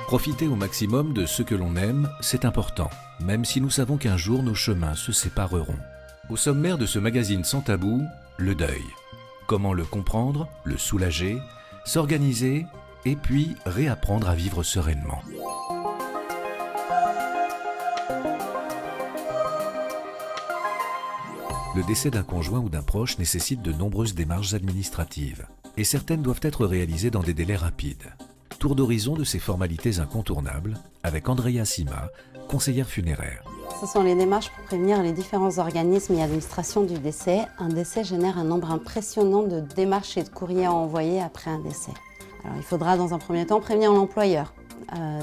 Profiter au maximum de ce que l'on aime, c'est important, même si nous savons qu'un jour nos chemins se sépareront. Au sommaire de ce magazine sans tabou, le deuil. Comment le comprendre, le soulager, s'organiser et puis réapprendre à vivre sereinement. Le décès d'un conjoint ou d'un proche nécessite de nombreuses démarches administratives et certaines doivent être réalisées dans des délais rapides. Tour d'horizon de ces formalités incontournables avec Andrea Sima, conseillère funéraire. Ce sont les démarches pour prévenir les différents organismes et administrations du décès. Un décès génère un nombre impressionnant de démarches et de courriers à envoyer après un décès. Alors, il faudra dans un premier temps prévenir l'employeur.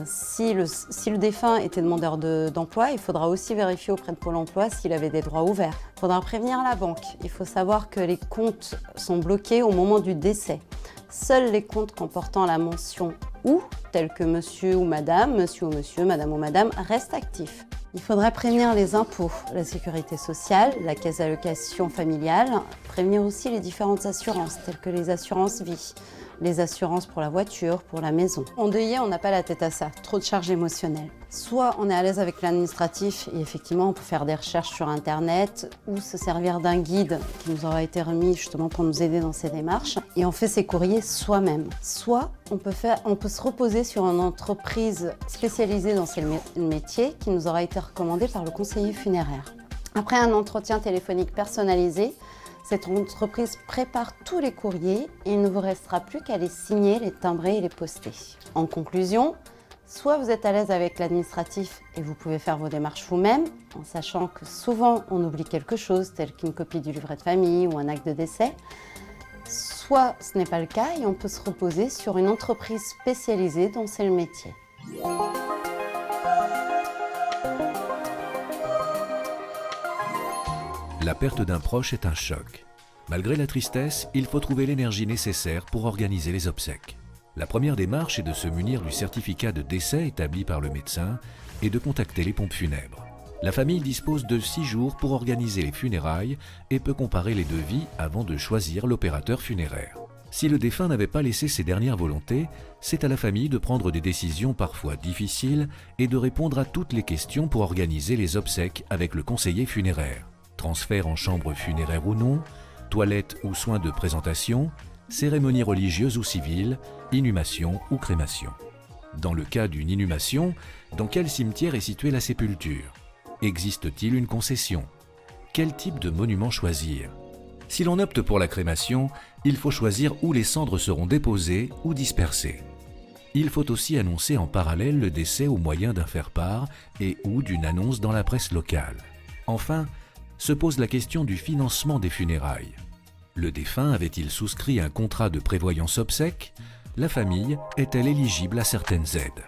Si le défunt était demandeur d'emploi, il faudra aussi vérifier auprès de Pôle emploi s'il avait des droits ouverts. Il faudra prévenir la banque. Il faut savoir que les comptes sont bloqués au moment du décès. Seuls les comptes comportant la mention « ou », tels que monsieur ou madame, madame ou madame, restent actifs. Il faudra prévenir les impôts, la sécurité sociale, la caisse d'allocation familiale, prévenir aussi les différentes assurances, telles que les assurances vie, les assurances pour la voiture, pour la maison. Endeuillé, on n'a pas la tête à ça, trop de charges émotionnelles. Soit on est à l'aise avec l'administratif et effectivement on peut faire des recherches sur internet ou se servir d'un guide qui nous aura été remis justement pour nous aider dans ces démarches et on fait ses courriers soi-même. Soit on peut se reposer sur une entreprise spécialisée dans ces métiers qui nous aura été recommandée par le conseiller funéraire. Après un entretien téléphonique personnalisé, cette entreprise prépare tous les courriers et il ne vous restera plus qu'à les signer, les timbrer et les poster. En conclusion, soit vous êtes à l'aise avec l'administratif et vous pouvez faire vos démarches vous-même, en sachant que souvent on oublie quelque chose, tel qu'une copie du livret de famille ou un acte de décès, soit ce n'est pas le cas et on peut se reposer sur une entreprise spécialisée dont c'est le métier. La perte d'un proche est un choc. Malgré la tristesse, il faut trouver l'énergie nécessaire pour organiser les obsèques. La première démarche est de se munir du certificat de décès établi par le médecin et de contacter les pompes funèbres. La famille dispose de 6 jours pour organiser les funérailles et peut comparer les devis avant de choisir l'opérateur funéraire. Si le défunt n'avait pas laissé ses dernières volontés, c'est à la famille de prendre des décisions parfois difficiles et de répondre à toutes les questions pour organiser les obsèques avec le conseiller funéraire. Transfert en chambre funéraire ou non, toilettes ou soins de présentation, cérémonie religieuse ou civile, inhumation ou crémation. Dans le cas d'une inhumation, dans quel cimetière est située la sépulture? Existe-t-il une concession? Quel type de monument choisir? Si l'on opte pour la crémation, il faut choisir où les cendres seront déposées ou dispersées. Il faut aussi annoncer en parallèle le décès au moyen d'un faire-part et ou d'une annonce dans la presse locale. Enfin, se pose la question du financement des funérailles. Le défunt avait-il souscrit un contrat de prévoyance obsèques? La famille est-elle éligible à certaines aides?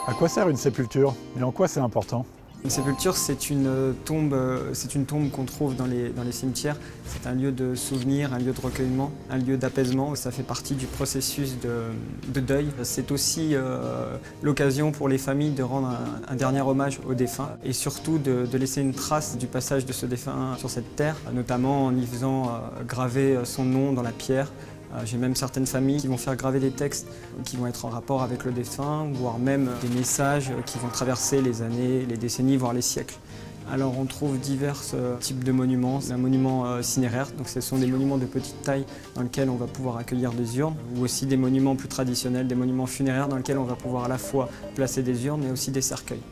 À quoi sert une sépulture et en quoi c'est important? Une sépulture, c'est une tombe qu'on trouve dans les cimetières. C'est un lieu de souvenir, un lieu de recueillement, un lieu d'apaisement. Ça fait partie du processus de deuil. C'est aussi l'occasion pour les familles de rendre un dernier hommage au défunt et surtout de laisser une trace du passage de ce défunt sur cette terre, notamment en y faisant graver son nom dans la pierre. J'ai même certaines familles qui vont faire graver des textes qui vont être en rapport avec le défunt, voire même des messages qui vont traverser les années, les décennies, voire les siècles. Alors on trouve divers types de monuments. Un monument cinéraire, donc ce sont des monuments de petite taille dans lesquels on va pouvoir accueillir des urnes, ou aussi des monuments plus traditionnels, des monuments funéraires dans lesquels on va pouvoir à la fois placer des urnes mais aussi des cercueils.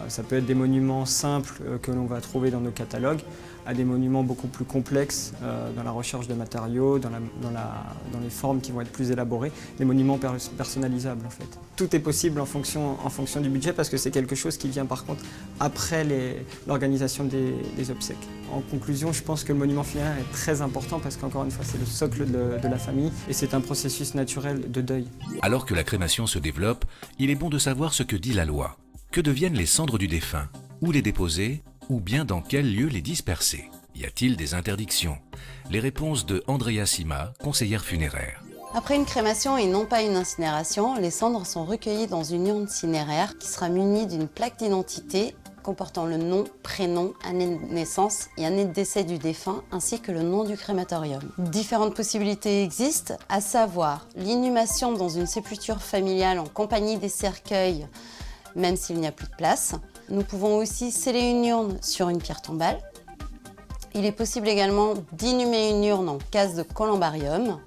Ça peut être des monuments simples que l'on va trouver dans nos catalogues, à des monuments beaucoup plus complexes dans la recherche de matériaux, dans les formes qui vont être plus élaborées, des monuments personnalisables en fait. Tout est possible en fonction du budget parce que c'est quelque chose qui vient par contre après l'organisation des obsèques. En conclusion, je pense que le monument funéraire est très important parce qu'encore une fois, c'est le socle de la famille et c'est un processus naturel de deuil. Alors que la crémation se développe, il est bon de savoir ce que dit la loi. Que deviennent les cendres du défunt? Où les déposer? Ou bien dans quel lieu les disperser? Y a-t-il des interdictions? Les réponses de Andrea Sima, conseillère funéraire. Après une crémation et non pas une incinération, les cendres sont recueillies dans une urne cinéraire qui sera munie d'une plaque d'identité comportant le nom, prénom, année de naissance et année de décès du défunt, ainsi que le nom du crématorium. Différentes possibilités existent, à savoir l'inhumation dans une sépulture familiale en compagnie des cercueils, même s'il n'y a plus de place. Nous pouvons aussi sceller une urne sur une pierre tombale. Il est possible également d'inhumer une urne en case de columbarium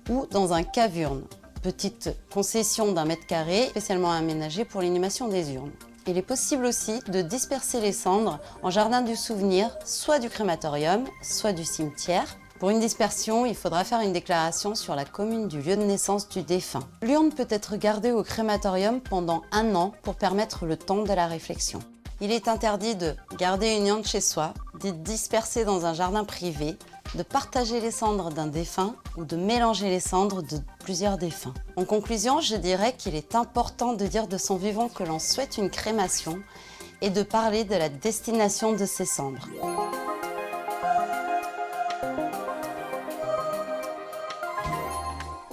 ou dans un cave-urne, petite concession d'1 mètre carré spécialement aménagée pour l'inhumation des urnes. Il est possible aussi de disperser les cendres en jardin du souvenir, soit du crématorium, soit du cimetière. Pour une dispersion, il faudra faire une déclaration sur la commune du lieu de naissance du défunt. L'urne peut être gardée au crématorium pendant 1 an pour permettre le temps de la réflexion. Il est interdit de garder une urne chez soi, d'y disperser dans un jardin privé, de partager les cendres d'un défunt ou de mélanger les cendres de plusieurs défunts. En conclusion, je dirais qu'il est important de dire de son vivant que l'on souhaite une crémation et de parler de la destination de ses cendres.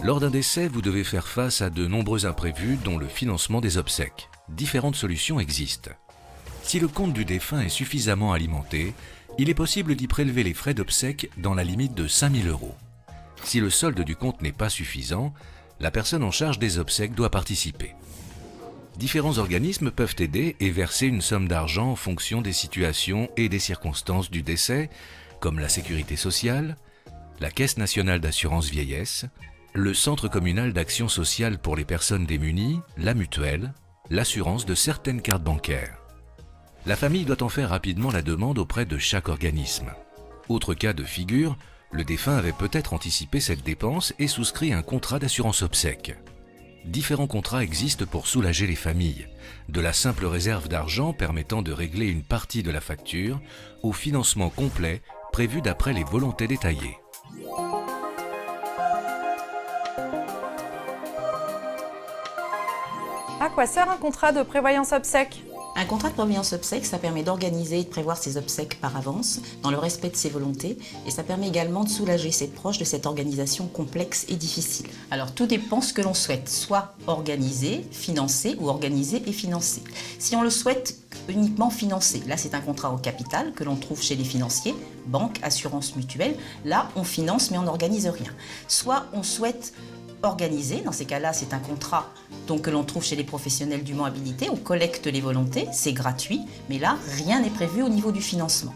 Lors d'un décès, vous devez faire face à de nombreux imprévus, dont le financement des obsèques. Différentes solutions existent. Si le compte du défunt est suffisamment alimenté, il est possible d'y prélever les frais d'obsèques dans la limite de 5 000 €. Si le solde du compte n'est pas suffisant, la personne en charge des obsèques doit participer. Différents organismes peuvent aider et verser une somme d'argent en fonction des situations et des circonstances du décès, comme la sécurité sociale, la Caisse nationale d'assurance vieillesse, le Centre communal d'action sociale pour les personnes démunies, la mutuelle, l'assurance de certaines cartes bancaires. La famille doit en faire rapidement la demande auprès de chaque organisme. Autre cas de figure, le défunt avait peut-être anticipé cette dépense et souscrit un contrat d'assurance obsèques. Différents contrats existent pour soulager les familles, de la simple réserve d'argent permettant de régler une partie de la facture au financement complet prévu d'après les volontés détaillées. À quoi sert un contrat de prévoyance obsèques ? Un contrat de prévoyance obsèques, ça permet d'organiser et de prévoir ses obsèques par avance, dans le respect de ses volontés, et ça permet également de soulager ses proches de cette organisation complexe et difficile. Alors tout dépend ce que l'on souhaite, soit organiser, financer ou organiser et financer. Si on le souhaite uniquement financer, là c'est un contrat au capital que l'on trouve chez les financiers, banque, assurance mutuelle, là on finance mais on n'organise rien. Soit on souhaite organisé. Dans ces cas-là, c'est un contrat que l'on trouve chez les professionnels dûment habilités. On collecte les volontés, c'est gratuit, mais là, rien n'est prévu au niveau du financement.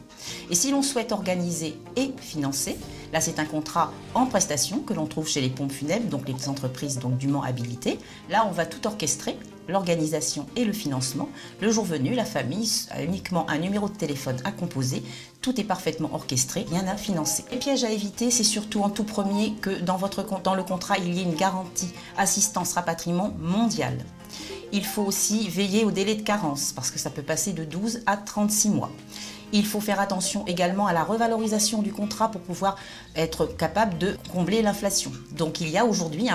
Et si l'on souhaite organiser et financer, là, c'est un contrat en prestation que l'on trouve chez les pompes funèbres, donc les entreprises dûment habilitées. Là, on va tout orchestrer, l'organisation et le financement. Le jour venu, la famille a uniquement un numéro de téléphone à composer. Tout est parfaitement orchestré, rien à financer. Les pièges à éviter, c'est surtout en tout premier que dans le contrat, il y ait une garantie assistance rapatriement mondiale. Il faut aussi veiller au délai de carence, parce que ça peut passer de 12 à 36 mois. Il faut faire attention également à la revalorisation du contrat pour pouvoir être capable de combler l'inflation. Donc il y a aujourd'hui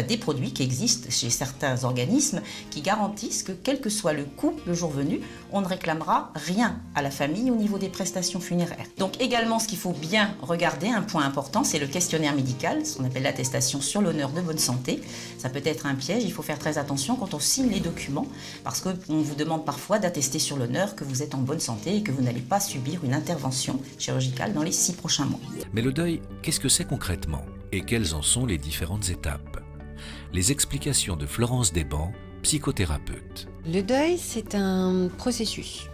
des produits qui existent chez certains organismes qui garantissent que quel que soit le coût le jour venu, on ne réclamera rien à la famille au niveau des prestations funéraires. Donc également ce qu'il faut bien regarder, un point important, c'est le questionnaire médical, ce qu'on appelle l'attestation sur l'honneur de bonne santé. Ça peut être un piège, il faut faire très attention quand on signe les documents parce qu'on vous demande parfois d'attester sur l'honneur que vous êtes en bonne santé et que vous n'allez pas subir une intervention chirurgicale dans les 6 prochains mois. Mais le deuil, qu'est-ce que c'est concrètement et quelles en sont les différentes étapes? Les explications de Florence Desbancs, psychothérapeute. Le deuil, c'est un processus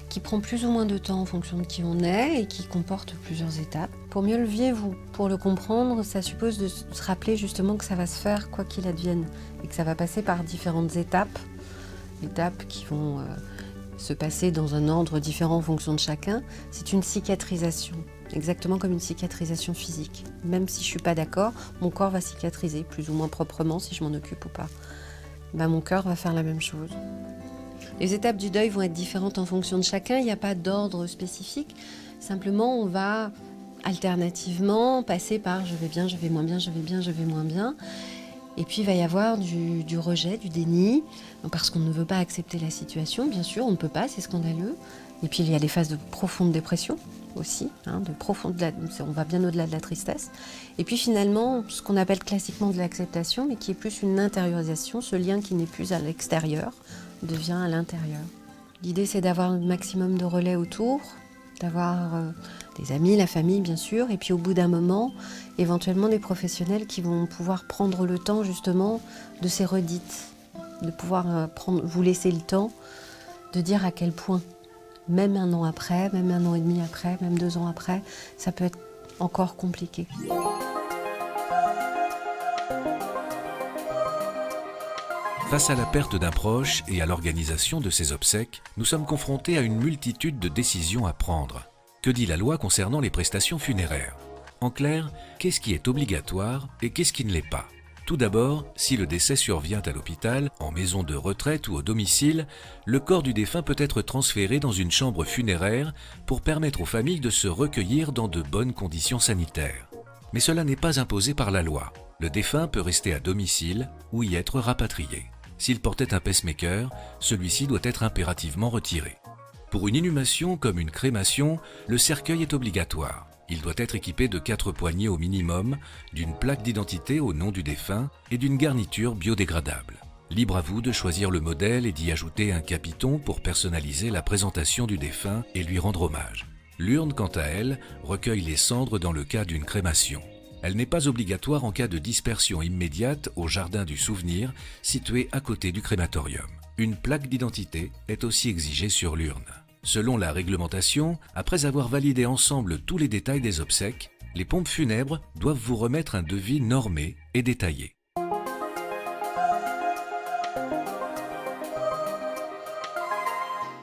qui prend plus ou moins de temps en fonction de qui on est et qui comporte plusieurs étapes. Pour mieux le vivre, pour le comprendre, ça suppose de se rappeler justement que ça va se faire quoi qu'il advienne et que ça va passer par différentes étapes qui vont se passer dans un ordre différent en fonction de chacun. C'est une cicatrisation, exactement comme une cicatrisation physique. Même si je ne suis pas d'accord, mon corps va cicatriser plus ou moins proprement si je m'en occupe ou pas. Mon cœur va faire la même chose. Les étapes du deuil vont être différentes en fonction de chacun, il n'y a pas d'ordre spécifique. Simplement, on va alternativement passer par je vais bien, je vais moins bien, je vais bien, je vais moins bien. Et puis il va y avoir du rejet, du déni, parce qu'on ne veut pas accepter la situation, bien sûr, on ne peut pas, c'est scandaleux. Et puis il y a les phases de profonde dépression aussi, on va bien au-delà de la tristesse. Et puis finalement, ce qu'on appelle classiquement de l'acceptation, mais qui est plus une intériorisation, ce lien qui n'est plus à l'extérieur, devient à l'intérieur. L'idée, c'est d'avoir un maximum de relais autour, d'avoir des amis, la famille bien sûr, et puis au bout d'un moment, éventuellement des professionnels qui vont pouvoir prendre le temps justement de ces redites, de pouvoir vous laisser le temps de dire à quel point, même 1 an après, même 1 an et demi après, même 2 ans après, ça peut être encore compliqué. Face à la perte d'un proche et à l'organisation de ses obsèques, nous sommes confrontés à une multitude de décisions à prendre. Que dit la loi concernant les prestations funéraires? En clair, qu'est-ce qui est obligatoire et qu'est-ce qui ne l'est pas? Tout d'abord, si le décès survient à l'hôpital, en maison de retraite ou au domicile, le corps du défunt peut être transféré dans une chambre funéraire pour permettre aux familles de se recueillir dans de bonnes conditions sanitaires. Mais cela n'est pas imposé par la loi. Le défunt peut rester à domicile ou y être rapatrié. S'il portait un pacemaker, celui-ci doit être impérativement retiré. Pour une inhumation comme une crémation, le cercueil est obligatoire. Il doit être équipé de 4 poignées au minimum, d'une plaque d'identité au nom du défunt et d'une garniture biodégradable. Libre à vous de choisir le modèle et d'y ajouter un capiton pour personnaliser la présentation du défunt et lui rendre hommage. L'urne, quant à elle, recueille les cendres dans le cas d'une crémation. Elle n'est pas obligatoire en cas de dispersion immédiate au jardin du souvenir, situé à côté du crématorium. Une plaque d'identité est aussi exigée sur l'urne. Selon la réglementation, après avoir validé ensemble tous les détails des obsèques, les pompes funèbres doivent vous remettre un devis normé et détaillé.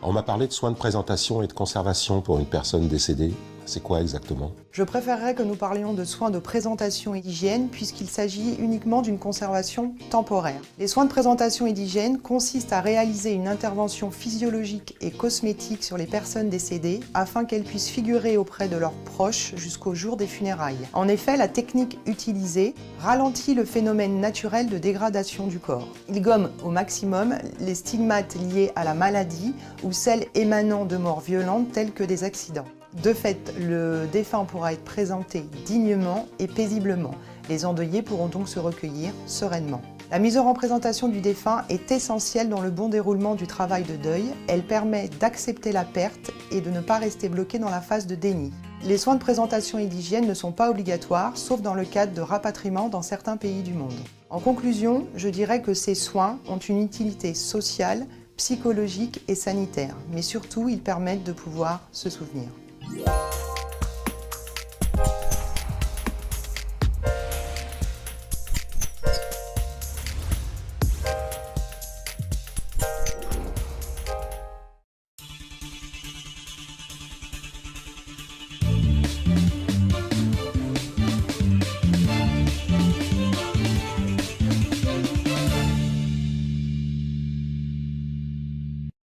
On m'a parlé de soins de présentation et de conservation pour une personne décédée. C'est quoi exactement? Je préférerais que nous parlions de soins de présentation et d'hygiène puisqu'il s'agit uniquement d'une conservation temporaire. Les soins de présentation et d'hygiène consistent à réaliser une intervention physiologique et cosmétique sur les personnes décédées afin qu'elles puissent figurer auprès de leurs proches jusqu'au jour des funérailles. En effet, la technique utilisée ralentit le phénomène naturel de dégradation du corps. Il gomme au maximum les stigmates liés à la maladie ou celles émanant de morts violentes telles que des accidents. De fait, le défunt pourra être présenté dignement et paisiblement. Les endeuillés pourront donc se recueillir sereinement. La mise en représentation du défunt est essentielle dans le bon déroulement du travail de deuil. Elle permet d'accepter la perte et de ne pas rester bloqué dans la phase de déni. Les soins de présentation et d'hygiène ne sont pas obligatoires, sauf dans le cadre de rapatriement dans certains pays du monde. En conclusion, je dirais que ces soins ont une utilité sociale, psychologique et sanitaire, mais surtout ils permettent de pouvoir se souvenir.